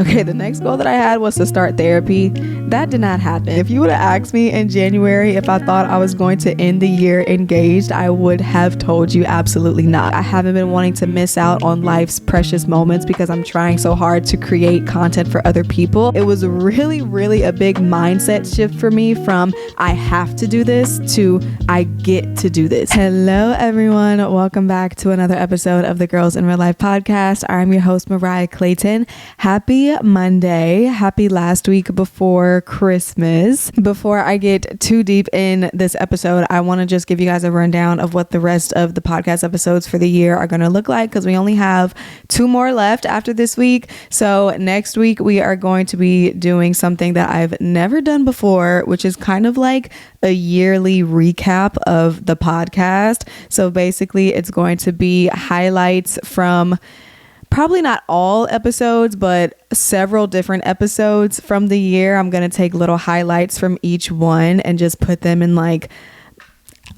Okay, the next goal that I had was to start therapy. That did not happen. If you would have asked me in January if I thought I was going to end the year engaged, I would have told you absolutely not. I haven't been wanting to miss out on life's precious moments because I'm trying so hard to create content for other people. It was really a big mindset shift for me from I have to do this to I get to do this. Hello everyone, welcome back to another episode of the Girls in Real Life podcast. I'm your host Mariah Clayton. Happy Monday. Happy last week before Christmas. Before I get too deep in this episode, I want to just give you guys a rundown of what the rest of the podcast episodes for the year are going to look like, because we only have 2 more left after this week. So next week we are going to be doing something that I've never done before, which is kind of like a yearly recap of the podcast. So basically it's going to be highlights from probably not all episodes, but several different episodes from the year. I'm going to take little highlights from each one and just put them in like,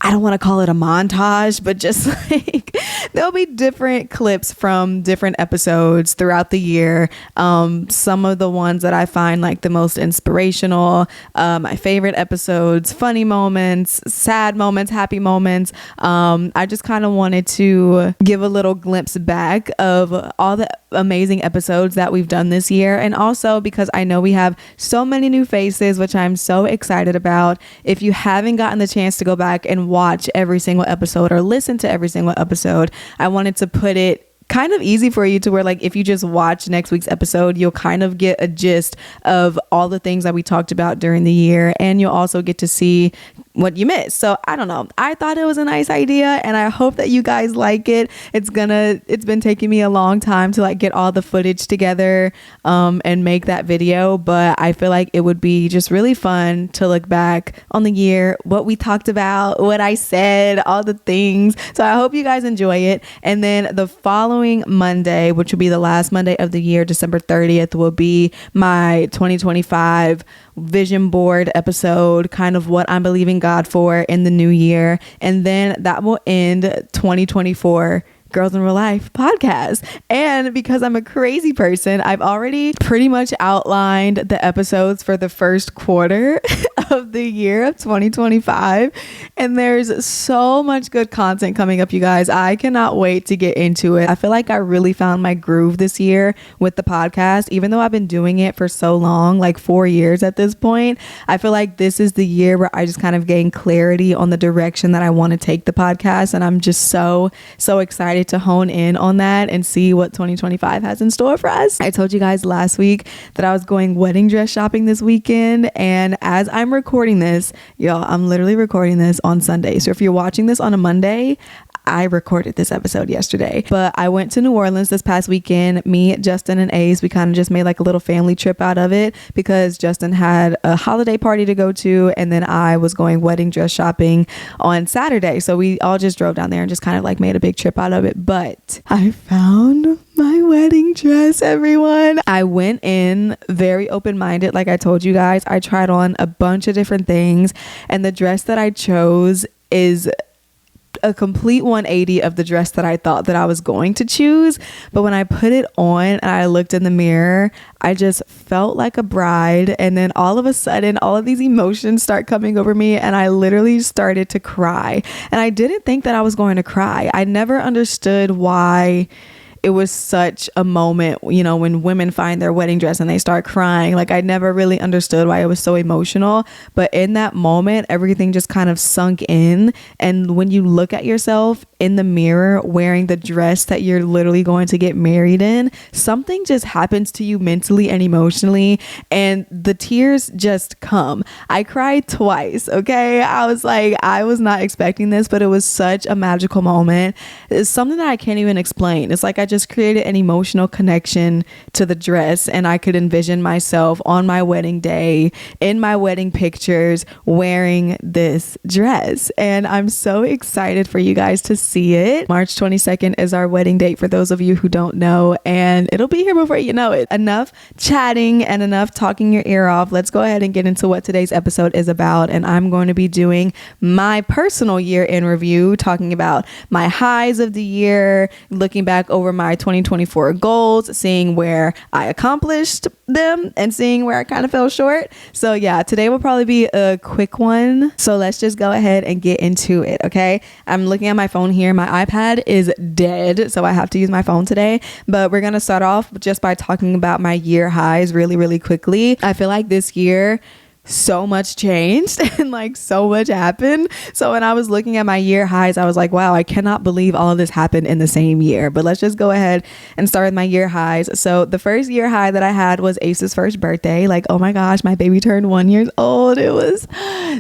I don't want to call it a montage, but just like there'll be different clips from different episodes throughout the year. Some of the ones that I find like the most inspirational, my favorite episodes, funny moments, sad moments, happy moments. I just kind of wanted to give a little glimpse back of all the amazing episodes that we've done this year. And also because I know we have so many new faces, which I'm so excited about. If you haven't gotten the chance to go back and watch every single episode or listen to every single episode, I wanted to put it kind of easy for you to where like if you just watch next week's episode, you'll kind of get a gist of all the things that we talked about during the year, and you'll also get to see what you missed. So I don't know, I thought it was a nice idea and I hope that you guys like it. It's been taking me a long time to like get all the footage together and make that video, but I feel like it would be just really fun to look back on the year, what we talked about, what I said, all the things. So I hope you guys enjoy it. And then the following Monday, which will be the last Monday of the year, December 30th, will be my 2025 vision board episode, kind of what I'm believing God for in the new year. And then that will end 2024 Girls in Real Life podcast. And because I'm a crazy person, I've already pretty much outlined the episodes for the first quarter of the year of 2025. And there's so much good content coming up, you guys. I cannot wait to get into it. I feel like I really found my groove this year with the podcast, even though I've been doing it for so long, like 4 years at this point. I feel like this is the year where I just kind of gain clarity on the direction that I want to take the podcast. And I'm just so excited to hone in on that and see what 2025 has in store for us. I told you guys last week that I was going wedding dress shopping this weekend, and as I'm recording this, y'all, I'm literally recording this on Sunday. So if you're watching this on a Monday, I recorded this episode yesterday, but I went to New Orleans this past weekend. Me, Justin, and Ace, we kind of just made like a little family trip out of it because Justin had a holiday party to go to, and then I was going wedding dress shopping on Saturday. So we all just drove down there and just kind of like made a big trip out of it. But I found my wedding dress, everyone. I went in very open-minded. Like I told you guys, I tried on a bunch of different things, and the dress that I chose is a complete 180 of the dress that I thought that I was going to choose. But when I put it on and I looked in the mirror, I just felt like a bride. And then all of a sudden, all of these emotions start coming over me, and I literally started to cry. And I didn't think that I was going to cry. I never understood why it was such a moment, you know, when women find their wedding dress and they start crying. Like I never really understood why it was so emotional, but in that moment, everything just kind of sunk in. And when you look at yourself in the mirror wearing the dress that you're literally going to get married in, something just happens to you mentally and emotionally, and the tears just come. I cried twice. Okay. I was like, I was not expecting this, but it was such a magical moment. It's something that I can't even explain. It's like I just created an emotional connection to the dress, and I could envision myself on my wedding day in my wedding pictures wearing this dress, and I'm so excited for you guys to see it. March 22nd is our wedding date, for those of you who don't know, and it'll be here before you know it. Enough chatting and enough talking your ear off. Let's go ahead and get into what today's episode is about, and I'm going to be doing my personal year in review, talking about my highs of the year, looking back over my my 2024 goals, seeing where I accomplished them and seeing where I kind of fell short. So yeah, today will probably be a quick one. So let's just go ahead and get into it. Okay. I'm looking at my phone here. My iPad is dead, so I have to use my phone today, but we're going to start off just by talking about my year highs really quickly. I feel like this year so much changed and like so much happened. So when I was looking at my year highs, I was like, wow, I cannot believe all of this happened in the same year. But let's just go ahead and start with my year highs. So the first year high that I had was Ace's first birthday. Like, oh my gosh, my baby turned 1 year old. It was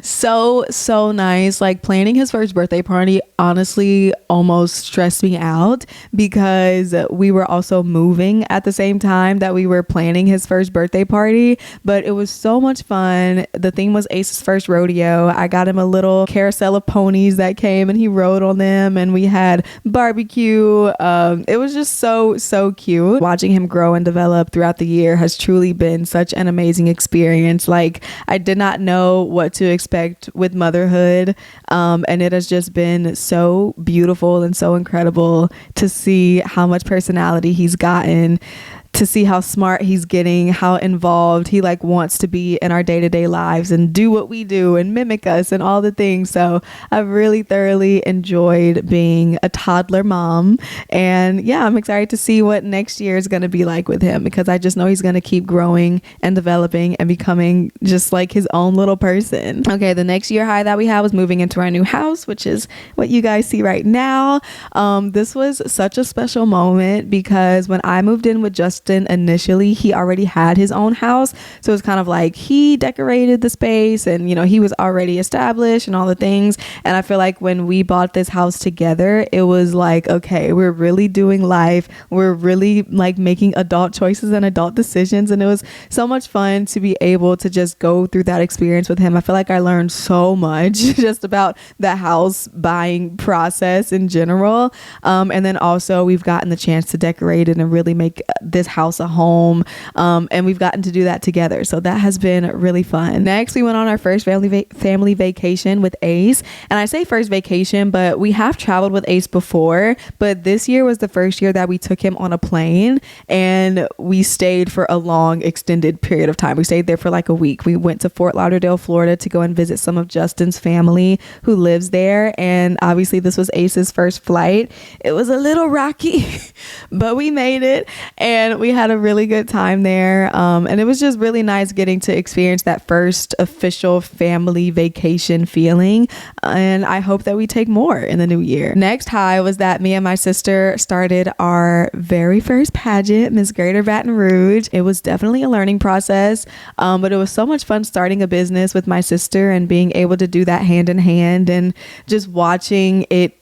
so nice. Like, planning his first birthday party honestly almost stressed me out because we were also moving at the same time that we were planning his first birthday party. But it was so much fun. The theme was Ace's first rodeo. I got him a little carousel of ponies that came and he rode on them, and we had barbecue. It was just so cute. Watching him grow and develop throughout the year has truly been such an amazing experience. Like, I did not know what to expect with motherhood, and it has just been so beautiful and so incredible to see how much personality he's gotten, to see how smart he's getting, how involved he like wants to be in our day-to-day lives and do what we do and mimic us and all the things. So I've really thoroughly enjoyed being a toddler mom, and yeah, I'm excited to see what next year is going to be like with him, because I just know he's going to keep growing and developing and becoming just like his own little person. Okay, the next year high that we had was moving into our new house, which is what you guys see right now. This was such a special moment because when I moved in with Justin initially, he already had his own house, so it's kind of like he decorated the space and, you know, he was already established and all the things. And I feel like when we bought this house together, it was like, okay, we're really doing life, we're really like making adult choices and adult decisions, and it was so much fun to be able to just go through that experience with him. I feel like I learned so much just about the house buying process in general, and then also we've gotten the chance to decorate it and really make this house a home, and we've gotten to do that together, so that has been really fun. Next, we went on our first family vacation with Ace, and I say first vacation, but we have traveled with Ace before, but this year was the first year that we took him on a plane and we stayed for a long extended period of time. We stayed there for like a week. We went to Fort Lauderdale, Florida to go and visit some of Justin's family who lives there, and obviously this was Ace's first flight. It was a little rocky but we made it and we had a really good time there, and it was just really nice getting to experience that first official family vacation feeling, and I hope that we take more in the new year. Next high was that me and my sister started our very first pageant, Miss Greater Baton Rouge. It was definitely a learning process, but it was so much fun starting a business with my sister and being able to do that hand in hand and just watching it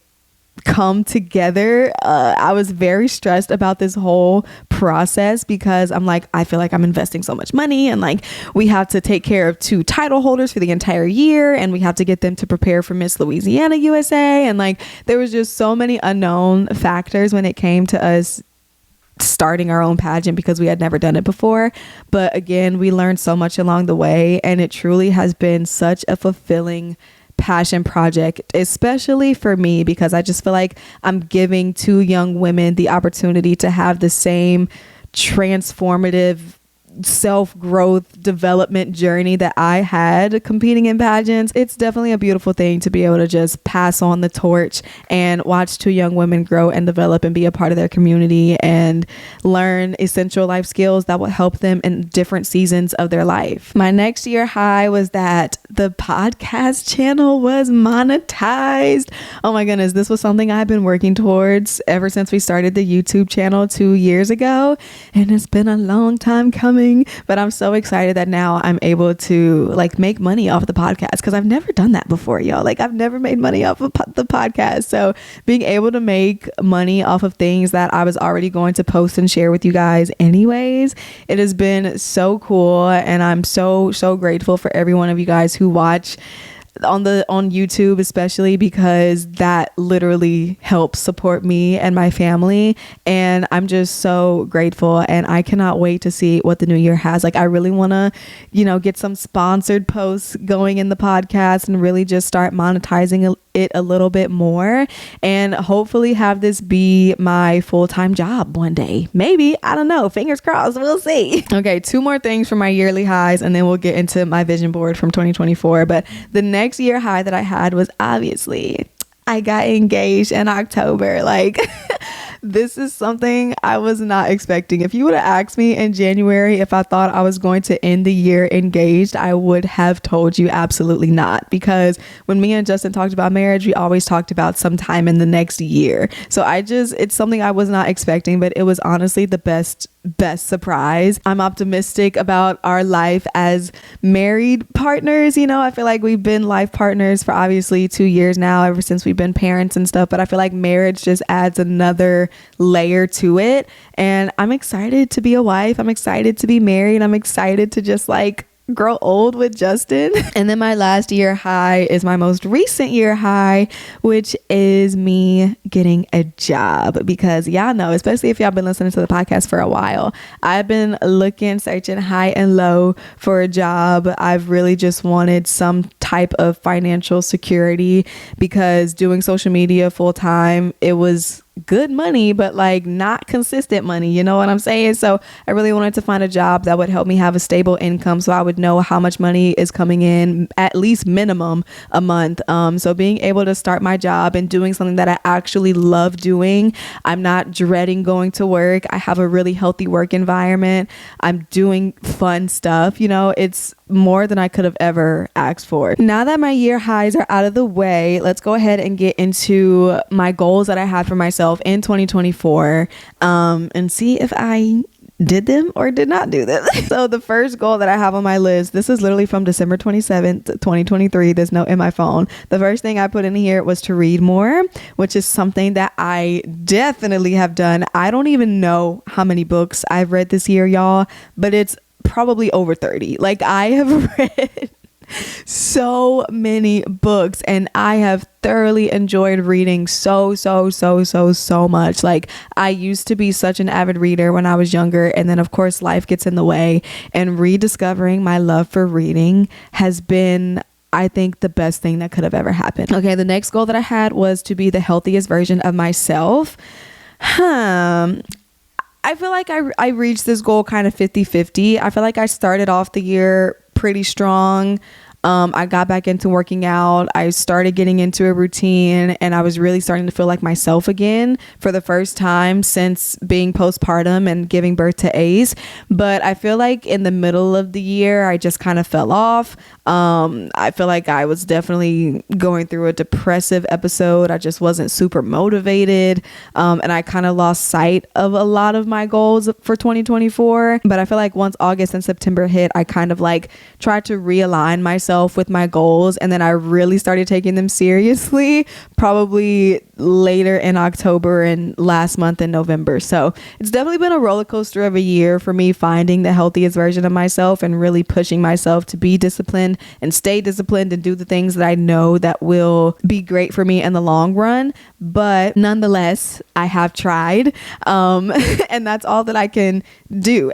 come together. I was very stressed about this whole process because I'm like, I feel like I'm investing so much money, and like we have to take care of 2 title holders for the entire year, and we have to get them to prepare for Miss Louisiana USA, and like there was just so many unknown factors when it came to us starting our own pageant because we had never done it before. But again, we learned so much along the way, and it truly has been such a fulfilling passion project, especially for me, because I just feel like I'm giving 2 young women the opportunity to have the same transformative self-growth development journey that I had competing in pageants. It's definitely a beautiful thing to be able to just pass on the torch and watch 2 young women grow and develop and be a part of their community and learn essential life skills that will help them in different seasons of their life. My next year high was that the podcast channel was monetized. Oh my goodness, this was something I've been working towards ever since we started the YouTube channel 2 years ago, and it's been a long time coming. But I'm so excited that now I'm able to like make money off the podcast, because I've never done that before, y'all. Like I've never made money off of the podcast. So being able to make money off of things that I was already going to post and share with you guys anyways, it has been so cool, and I'm so grateful for every one of you guys who watch on YouTube, especially because that literally helps support me and my family, and I'm just so grateful, and I cannot wait to see what the new year has. Like I really want to, get some sponsored posts going in the podcast and really just start monetizing it a little bit more and hopefully have this be my full-time job one day. Maybe, I don't know, fingers crossed, we'll see. Okay, 2 more things for my yearly highs and then we'll get into my vision board from 2024. But the next year high that I had was obviously I got engaged in October. Like this is something I was not expecting. If you would have asked me in January if I thought I was going to end the year engaged, I would have told you absolutely not. Because when me and Justin talked about marriage, we always talked about sometime in the next year. So it's something I was not expecting, but it was honestly the best surprise. I'm optimistic about our life as married partners. You know, I feel like we've been life partners for obviously 2 years now, ever since we've been parents and stuff, but I feel like marriage just adds another layer to it. And I'm excited to be a wife. I'm excited to be married. I'm excited to just like grow old with Justin. And then my last year high is my most recent year high, which is me getting a job. Because y'all know, especially if y'all been listening to the podcast for a while, I've been searching high and low for a job. I've really just wanted some type of financial security because doing social media full time, it was good money, but like not consistent money, you know what I'm saying? So I really wanted to find a job that would help me have a stable income so I would know how much money is coming in, at least minimum a month. So being able to start my job and doing something that I actually love doing, I'm not dreading going to work. I have a really healthy work environment. I'm doing fun stuff, you know, it's more than I could have ever asked for. Now that my year highs are out of the way, let's go ahead and get into my goals that I had for myself in 2024 and see if I did them or did not do them. So the first goal that I have on my list, this is literally from December 27th, 2023. There's note in my phone. The first thing I put in here was to read more, which is something that I definitely have done. I don't even know how many books I've read this year, y'all, but it's probably over 30. Like I have read so many books and I have thoroughly enjoyed reading so much. Like I used to be such an avid reader when I was younger, and then of course life gets in the way, and rediscovering my love for reading has been, I think, the best thing that could have ever happened. Okay, the next goal that I had was to be the healthiest version of myself. I feel like I reached this goal kind of 50-50. I feel like I started off the year pretty strong. I got back into working out. I started getting into a routine and I was really starting to feel like myself again for the first time since being postpartum and giving birth to Ace. But I feel like in the middle of the year, I just kind of fell off. I feel like I was definitely going through a depressive episode. I just wasn't super motivated. And I kind of lost sight of a lot of my goals for 2024. But I feel like once August and September hit, I kind of like tried to realign myself with my goals, and then I really started taking them seriously probably later in October and last month in November. So it's definitely been a roller coaster of a year for me, finding the healthiest version of myself and really pushing myself to be disciplined and stay disciplined and do the things that I know that will be great for me in the long run. But nonetheless, I have tried, and that's all that I can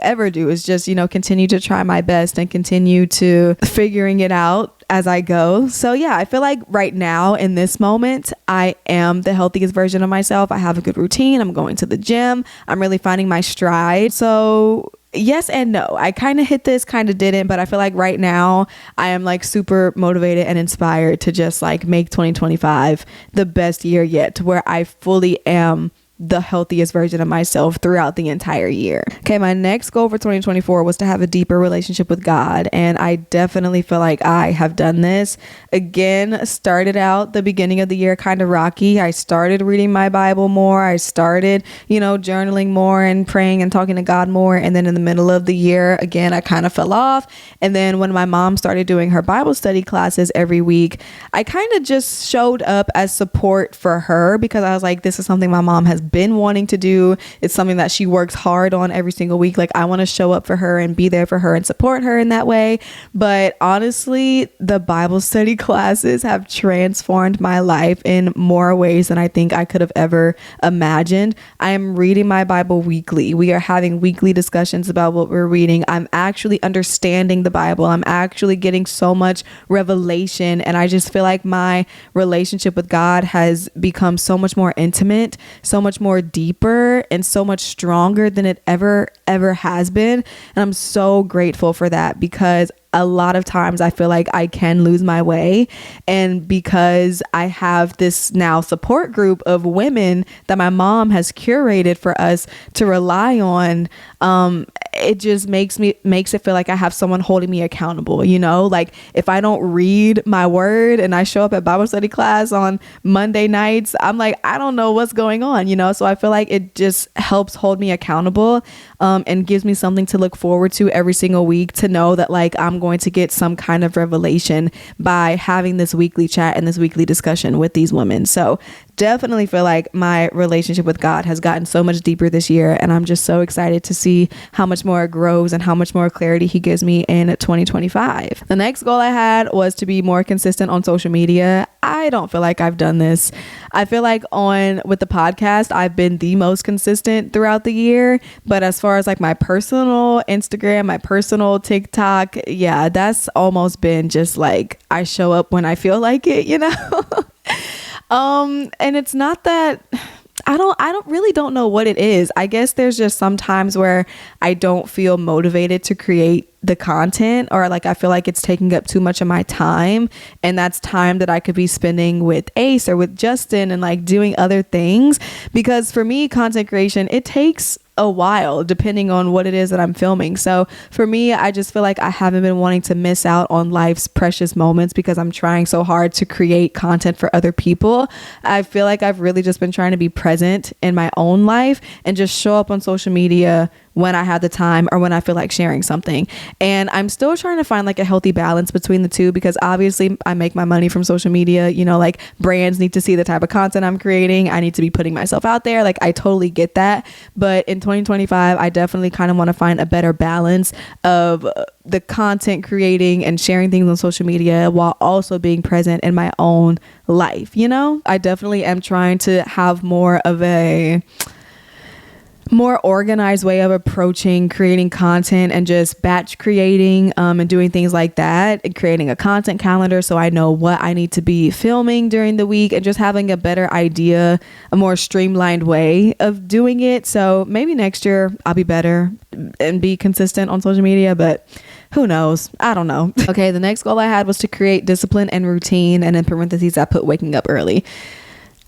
ever do is just, you know, continue to try my best and continue to figuring it out as I go. So yeah, I feel like right now in this moment, I am the healthiest version of myself. I have a good routine. I'm going to the gym. I'm really finding my stride. So yes and no. I kind of hit this, kind of didn't, but I feel like right now I am like super motivated and inspired to just like make 2025 the best year yet, to where I fully am the healthiest version of myself throughout the entire year. Okay, my next goal for 2024 was to have a deeper relationship with God, and I definitely feel like I have done this. Again, started out the beginning of the year kind of rocky. I started reading my Bible more. I started, you know, journaling more and praying and talking to God more, and then in the middle of the year, again, I kind of fell off. And then when my mom started doing her Bible study classes every week, I kind of just showed up as support for her because I was like, this is something my mom has been wanting to do. It's something that she works hard on every single week. Like I want to show up for her and be there for her and support her in that way. But honestly, the Bible study classes have transformed my life in more ways than I think I could have ever imagined. I am reading my Bible weekly. We are having weekly discussions about what we're reading. I'm actually understanding the Bible. I'm actually getting so much revelation, and I just feel like my relationship with God has become so much more intimate, so much more deeper, and so much stronger than it ever has been. And I'm so grateful for that, because a lot of times I feel like I can lose my way. And because I have this now support group of women that my mom has curated for us to rely on, it just makes it feel like I have someone holding me accountable. You know, like if I don't read my word and I show up at Bible study class on Monday nights, I'm like, I don't know what's going on, you know? So I feel like it just helps hold me accountable, and gives me something to look forward to every single week, to know that like I'm going to get some kind of revelation by having this weekly chat and this weekly discussion with these women. So definitely feel like my relationship with God has gotten so much deeper this year, and I'm just so excited to see how much more it grows and how much more clarity he gives me in 2025. The next goal I had was to be more consistent on social media. I don't feel like I've done this. I feel like with the podcast, I've been the most consistent throughout the year, but as far as like my personal Instagram, my personal TikTok, yeah, that's almost been just like I show up when I feel like it, you know? And it's not that I don't know what it is. I guess there's just some times where I don't feel motivated to create the content, or like I feel like it's taking up too much of my time, and that's time that I could be spending with Ace or with Justin and like doing other things. Because for me, content creation, it takes a while depending on what it is that I'm filming. So for me, I just feel like I haven't been wanting to miss out on life's precious moments because I'm trying so hard to create content for other people. I feel like I've really just been trying to be present in my own life and just show up on social media when I have the time or when I feel like sharing something. And I'm still trying to find like a healthy balance between the two, because obviously I make my money from social media, you know, like brands need to see the type of content I'm creating. I need to be putting myself out there. Like I totally get that. But in 2025, I definitely kind of want to find a better balance of the content creating and sharing things on social media while also being present in my own life. You know, I definitely am trying to have more of a more organized way of approaching creating content and just batch creating, and doing things like that, and creating a content calendar so I know what I need to be filming during the week, and just having a better idea, a more streamlined way of doing it. So maybe next year I'll be better and be consistent on social media, but who knows? I don't know. Okay, the next goal I had was to create discipline and routine, and in parentheses I put waking up early.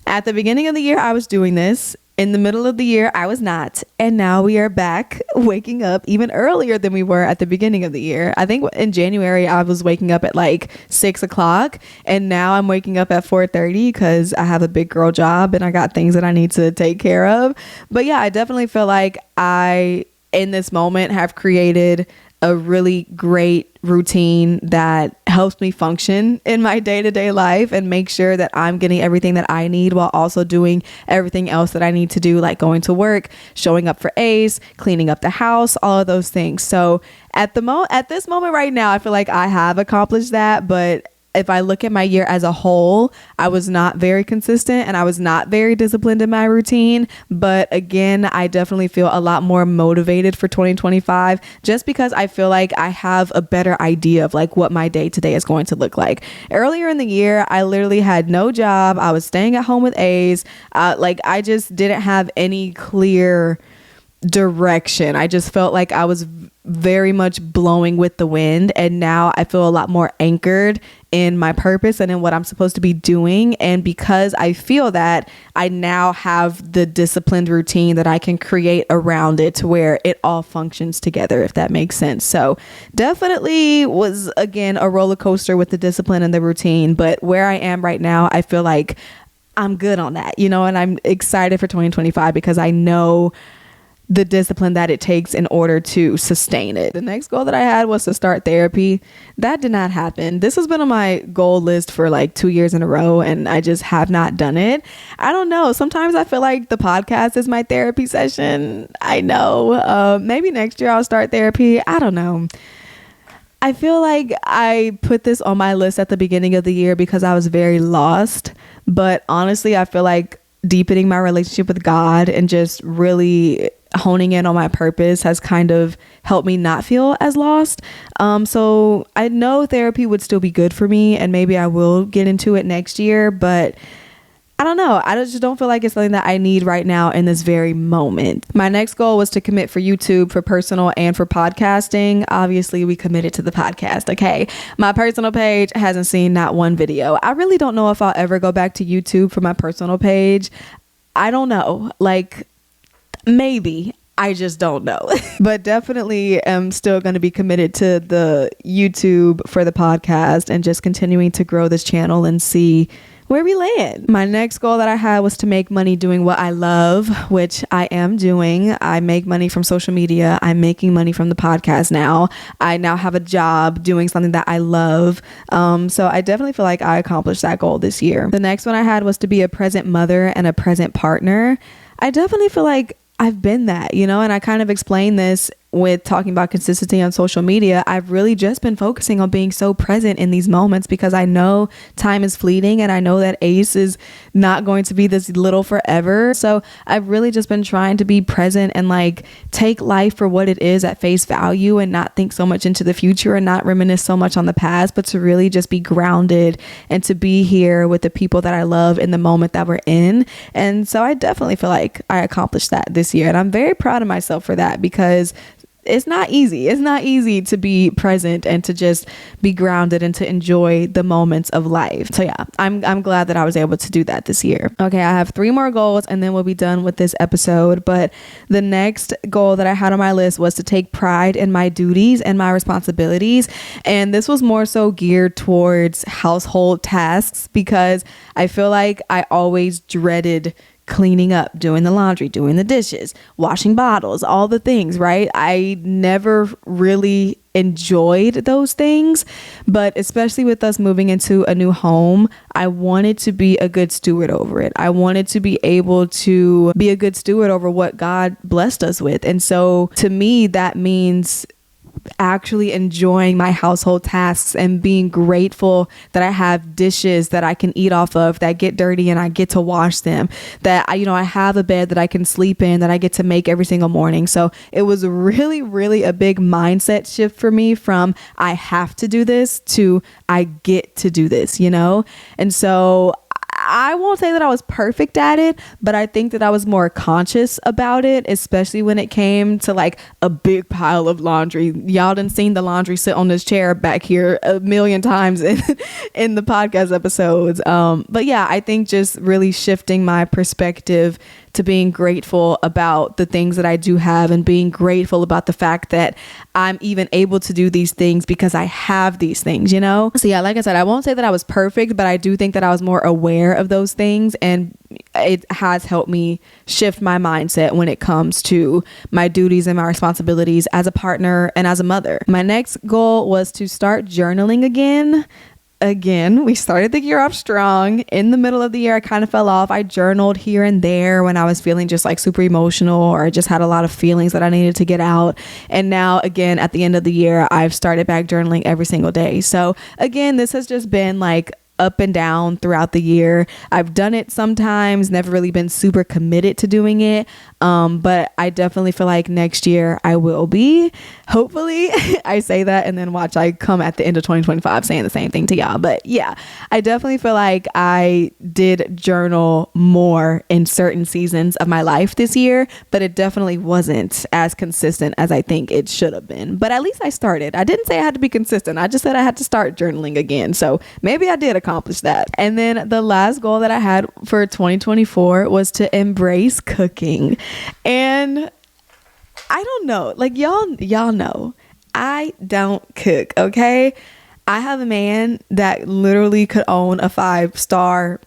At the beginning of the year I was doing this. In the middle of the year, I was not. And now we are back waking up even earlier than we were at the beginning of the year. I think in January, I was waking up at like 6 o'clock. And now I'm waking up at 4:30 because I have a big girl job and I got things that I need to take care of. But yeah, I definitely feel like I, in this moment, have created a really great routine that helps me function in my day-to-day life and make sure that I'm getting everything that I need while also doing everything else that I need to do, like going to work, showing up for Ace, cleaning up the house, all of those things. So at this moment right now, I feel like I have accomplished that. But if I look at my year as a whole, I was not very consistent and I was not very disciplined in my routine. But again, I definitely feel a lot more motivated for 2025 just because I feel like I have a better idea of like what my day to day is going to look like. Earlier in the year, I literally had no job. I was staying at home with A's. I just didn't have any clear direction. I just felt like I was very much blowing with the wind, and now I feel a lot more anchored in my purpose and in what I'm supposed to be doing. And because I feel that, I now have the disciplined routine that I can create around it to where it all functions together, if that makes sense. So definitely was, again, a roller coaster with the discipline and the routine, but where I am right now, I feel like I'm good on that, you know, and I'm excited for 2025 because I know the discipline that it takes in order to sustain it. The next goal that I had was to start therapy. That did not happen. This has been on my goal list for like 2 years in a row, and I just have not done it. I don't know. Sometimes I feel like the podcast is my therapy session. I know. Maybe next year I'll start therapy. I don't know. I feel like I put this on my list at the beginning of the year because I was very lost. But honestly, I feel like deepening my relationship with God and just really honing in on my purpose has kind of helped me not feel as lost. So I know therapy would still be good for me, and maybe I will get into it next year, but I don't know. I just don't feel like it's something that I need right now in this very moment. My next goal was to commit for YouTube, for personal and for podcasting. Obviously, we committed to the podcast. Okay. My personal page hasn't seen not one video. I really don't know if I'll ever go back to YouTube for my personal page. I don't know. Like, maybe. I just don't know. But definitely am still going to be committed to the YouTube for the podcast and just continuing to grow this channel and see where we land. My next goal that I had was to make money doing what I love, which I am doing. I make money from social media. I'm making money from the podcast now. I now have a job doing something that I love. So I definitely feel like I accomplished that goal this year. The next one I had was to be a present mother and a present partner. I definitely feel like I've been that, and I kind of explained this with talking about consistency on social media. I've really just been focusing on being so present in these moments because I know time is fleeting and I know that Ace is not going to be this little forever. So I've really just been trying to be present and like take life for what it is at face value and not think so much into the future and not reminisce so much on the past, but to really just be grounded and to be here with the people that I love in the moment that we're in. And so I definitely feel like I accomplished that this year, and I'm very proud of myself for that because it's not easy. It's not easy to be present and to just be grounded and to enjoy the moments of life. So yeah, I'm glad that I was able to do that this year. Okay, I have 3 more goals and then we'll be done with this episode. But the next goal that I had on my list was to take pride in my duties and my responsibilities. And this was more so geared towards household tasks because I feel like I always dreaded cleaning up, doing the laundry, doing the dishes, washing bottles, all the things, right? I never really enjoyed those things, but especially with us moving into a new home, I wanted to be a good steward over it. I wanted to be able to be a good steward over what God blessed us with. And so to me, that means actually enjoying my household tasks and being grateful that I have dishes that I can eat off of that get dirty and I get to wash them, that I have a bed that I can sleep in that I get to make every single morning. So it was really, really a big mindset shift for me from I have to do this to I get to do this, And so I won't say that I was perfect at it, but I think that I was more conscious about it, especially when it came to like a big pile of laundry. Y'all done seen the laundry sit on this chair back here a million times in the podcast episodes. But yeah, I think just really shifting my perspective to being grateful about the things that I do have and being grateful about the fact that I'm even able to do these things because I have these things, So yeah, like I said, I won't say that I was perfect, but I do think that I was more aware of those things, and it has helped me shift my mindset when it comes to my duties and my responsibilities as a partner and as a mother. My next goal was to start journaling again. We started the year off strong. In the middle of the year, I kind of fell off. I journaled here and there when I was feeling just like super emotional or just had a lot of feelings that I needed to get out. And now again, at the end of the year, I've started back journaling every single day. So again, this has just been like up and down throughout the year. I've done it sometimes, never really been super committed to doing it. But I definitely feel like next year I will be. Hopefully. I say that and then watch I come at the end of 2025 saying the same thing to y'all. But yeah, I definitely feel like I did journal more in certain seasons of my life this year, but it definitely wasn't as consistent as I think it should have been. But at least I started. I didn't say I had to be consistent. I just said I had to start journaling again. So maybe I did accomplish that. And then the last goal that I had for 2024 was to embrace cooking. And I don't know, like y'all know, I don't cook, okay? I have a man that literally could own a 5-star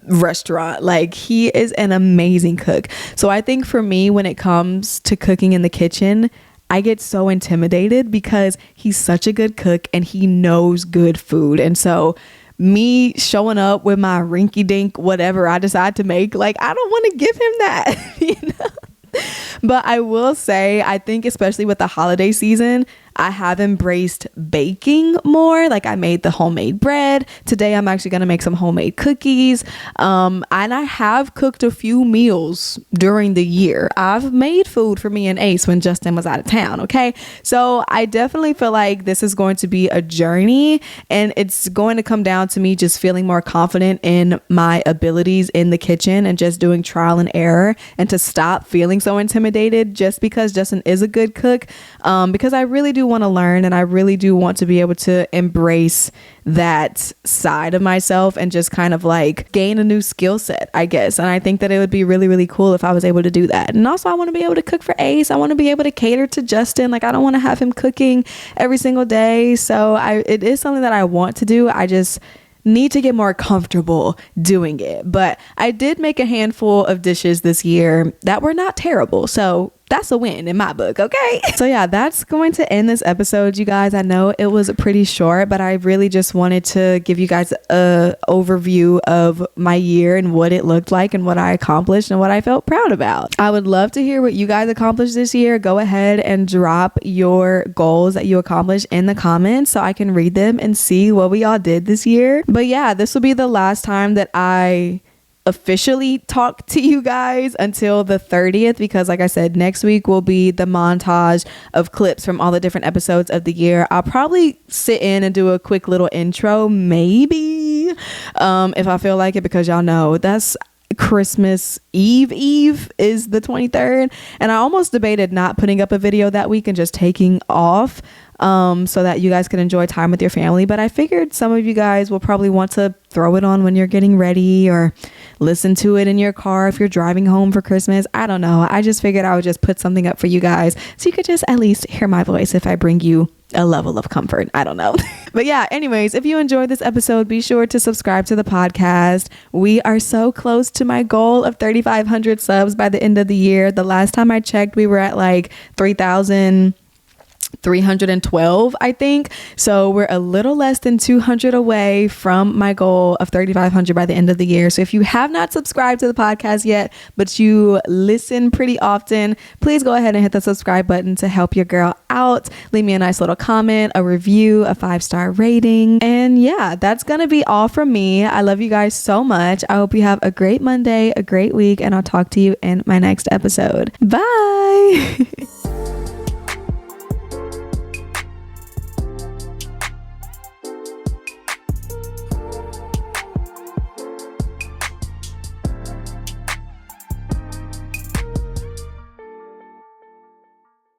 restaurant. Like, he is an amazing cook. So I think for me, when it comes to cooking in the kitchen, I get so intimidated because he's such a good cook and he knows good food. And so me showing up with my rinky dink whatever I decide to make, like, I don't want to give him that, you know. But I will say, I think especially with the holiday season, I have embraced baking more. Like, I made the homemade bread. Today, I'm actually going to make some homemade cookies. And I have cooked a few meals during the year. I've made food for me and Ace when Justin was out of town. Okay. So I definitely feel like this is going to be a journey, and it's going to come down to me just feeling more confident in my abilities in the kitchen and just doing trial and error, and to stop feeling so intimidated just because Justin is a good cook. Because I really do want to learn, and I really do want to be able to embrace that side of myself and just kind of like gain a new skill set, I guess. And I think that it would be really, really cool if I was able to do that. And also, I want to be able to cook for Ace. I want to be able to cater to Justin. Like, I don't want to have him cooking every single day. So it is something that I want to do. I just need to get more comfortable doing it. But I did make a handful of dishes this year that were not terrible. So that's a win in my book. Okay. So yeah, that's going to end this episode, you guys. I know it was pretty short, but I really just wanted to give you guys a overview of my year and what it looked like and what I accomplished and what I felt proud about. I would love to hear what you guys accomplished this year. Go ahead and drop your goals that you accomplished in the comments so I can read them and see what we all did this year. But yeah, this will be the last time that I officially talk to you guys until the 30th, because like I said, next week will be the montage of clips from all the different episodes of the year. I'll probably sit in and do a quick little intro, maybe, if I feel like it, because y'all know that's Christmas Eve is the 23rd, and I almost debated not putting up a video that week and just taking off so that you guys can enjoy time with your family. But I figured some of you guys will probably want to throw it on when you're getting ready, or listen to it in your car if you're driving home for Christmas. I don't know. I just figured I would just put something up for you guys so you could just at least hear my voice if I bring you a level of comfort. I don't know. But yeah, anyways, if you enjoyed this episode, be sure to subscribe to the podcast. We are so close to my goal of 3,500 subs by the end of the year. The last time I checked, we were at like 3,312, I think. So we're a little less than 200 away from my goal of 3,500 by the end of the year. So if you have not subscribed to the podcast yet, but you listen pretty often, please go ahead and hit the subscribe button to help your girl out. Leave me a nice little comment, a review, a 5-star rating. And yeah, that's gonna be all from me. I love you guys so much. I hope you have a great Monday, a great week, and I'll talk to you in my next episode. Bye.